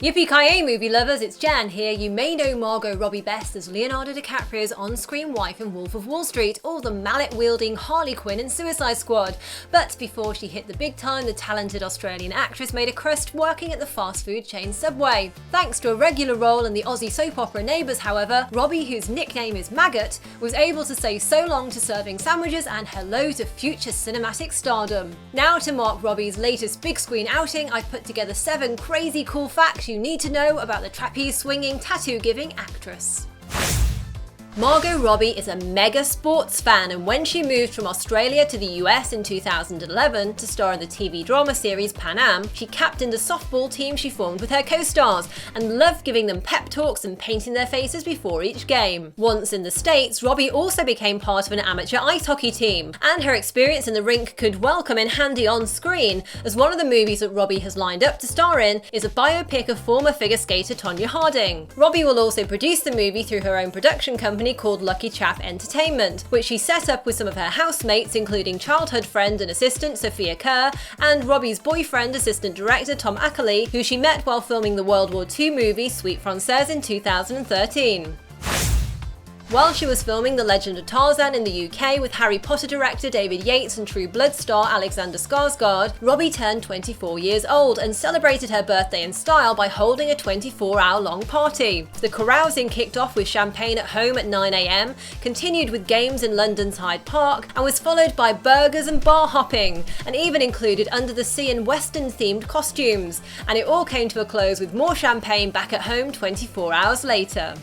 Yippee-ki-yay movie lovers, it's Jan here. You may know Margot Robbie best as Leonardo DiCaprio's on-screen wife in Wolf of Wall Street, or the mallet-wielding Harley Quinn in Suicide Squad. But before she hit the big time, the talented Australian actress made a crust working at the fast food chain Subway. Thanks to a regular role in the Aussie soap opera Neighbours, however, Robbie, whose nickname is Maggot, was able to say so long to serving sandwiches and hello to future cinematic stardom. Now to mark Robbie's latest big screen outing, I've put together 7 crazy cool facts you need to know about the trapeze-swinging, tattoo-giving actress. Margot Robbie is a mega sports fan, and when she moved from Australia to the US in 2011 to star in the TV drama series Pan Am, she captained a softball team she formed with her co-stars and loved giving them pep talks and painting their faces before each game. Once in the States, Robbie also became part of an amateur ice hockey team, and her experience in the rink could well come in handy on screen, as one of the movies that Robbie has lined up to star in is a biopic of former figure skater Tonya Harding. Robbie will also produce the movie through her own production company called Lucky Chap Entertainment, which she set up with some of her housemates, including childhood friend and assistant Sophia Kerr, and Robbie's boyfriend, assistant director Tom Ackerley, who she met while filming the World War II movie Suite Française in 2013. While she was filming The Legend of Tarzan in the UK with Harry Potter director David Yates and True Blood star Alexander Skarsgård, Robbie turned 24 years old and celebrated her birthday in style by holding a 24-hour-long party. The carousing kicked off with champagne at home at 9 AM, continued with games in London's Hyde Park, and was followed by burgers and bar hopping, and even included under the sea and western-themed costumes. And it all came to a close with more champagne back at home 24 hours later.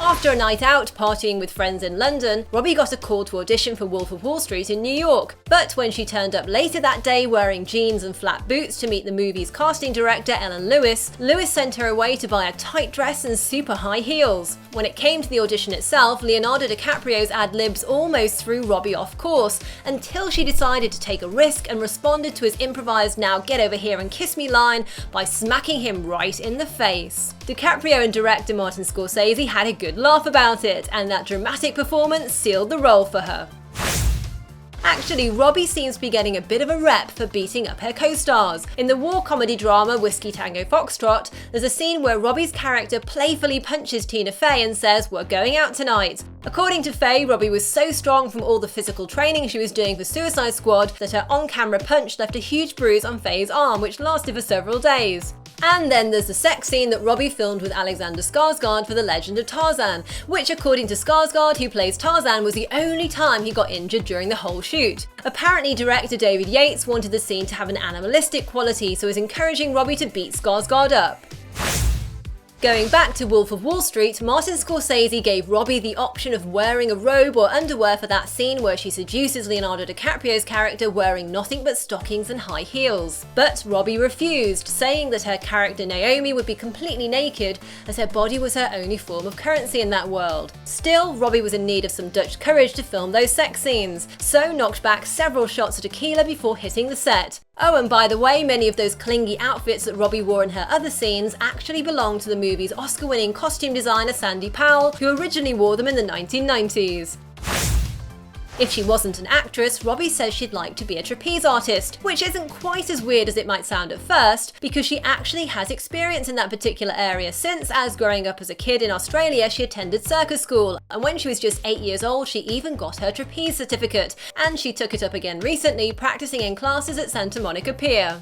After a night out partying with friends in London, Robbie got a call to audition for Wolf of Wall Street in New York. But when she turned up later that day wearing jeans and flat boots to meet the movie's casting director Ellen Lewis sent her away to buy a tight dress and super high heels. When it came to the audition itself, Leonardo DiCaprio's ad-libs almost threw Robbie off course, until she decided to take a risk and responded to his improvised "now get over here and kiss me" line by smacking him right in the face. DiCaprio and director Martin Scorsese had a good laugh about it, and that dramatic performance sealed the role for her. Actually, Robbie seems to be getting a bit of a rep for beating up her co-stars. In the war comedy drama Whiskey Tango Foxtrot, there's a scene where Robbie's character playfully punches Tina Fey and says, "We're going out tonight." According to Fey, Robbie was so strong from all the physical training she was doing for Suicide Squad that her on-camera punch left a huge bruise on Fey's arm, which lasted for several days. And then there's the sex scene that Robbie filmed with Alexander Skarsgård for The Legend of Tarzan, which according to Skarsgård, who plays Tarzan, was the only time he got injured during the whole shoot. Apparently director David Yates wanted the scene to have an animalistic quality, so is encouraging Robbie to beat Skarsgård up. Going back to Wolf of Wall Street, Martin Scorsese gave Robbie the option of wearing a robe or underwear for that scene where she seduces Leonardo DiCaprio's character wearing nothing but stockings and high heels. But Robbie refused, saying that her character Naomi would be completely naked as her body was her only form of currency in that world. Still, Robbie was in need of some Dutch courage to film those sex scenes, so knocked back several shots of tequila before hitting the set. Oh, and by the way, many of those clingy outfits that Robbie wore in her other scenes actually belong to the movie's Oscar-winning costume designer Sandy Powell, who originally wore them in the 1990s. If she wasn't an actress, Robbie says she'd like to be a trapeze artist, which isn't quite as weird as it might sound at first, because she actually has experience in that particular area since, as growing up as a kid in Australia, she attended circus school, and when she was just 8 years old, she even got her trapeze certificate, and she took it up again recently, practicing in classes at Santa Monica Pier.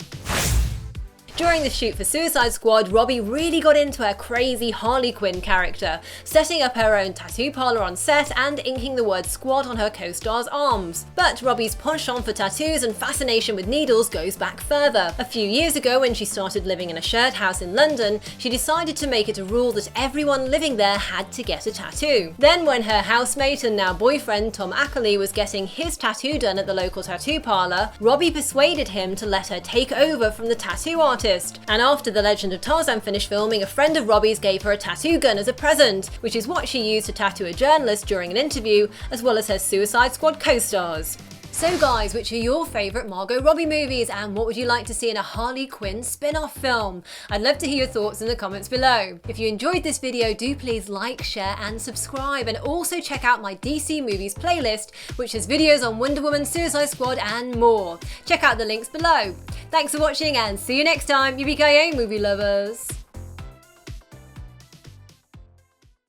During the shoot for Suicide Squad, Robbie really got into her crazy Harley Quinn character, setting up her own tattoo parlor on set and inking the word squad on her co-stars' arms. But Robbie's penchant for tattoos and fascination with needles goes back further. A few years ago, when she started living in a shared house in London, she decided to make it a rule that everyone living there had to get a tattoo. Then when her housemate and now boyfriend Tom Ackerley was getting his tattoo done at the local tattoo parlor, Robbie persuaded him to let her take over from the tattoo artist. And after The Legend of Tarzan finished filming, a friend of Robbie's gave her a tattoo gun as a present, which is what she used to tattoo a journalist during an interview, as well as her Suicide Squad co-stars. So guys, which are your favourite Margot Robbie movies, and what would you like to see in a Harley Quinn spin-off film? I'd love to hear your thoughts in the comments below. If you enjoyed this video, do please like, share and subscribe, and also check out my DC Movies playlist, which has videos on Wonder Woman, Suicide Squad and more. Check out the links below. Thanks for watching and see you next time, yippee-ki-yay movie lovers!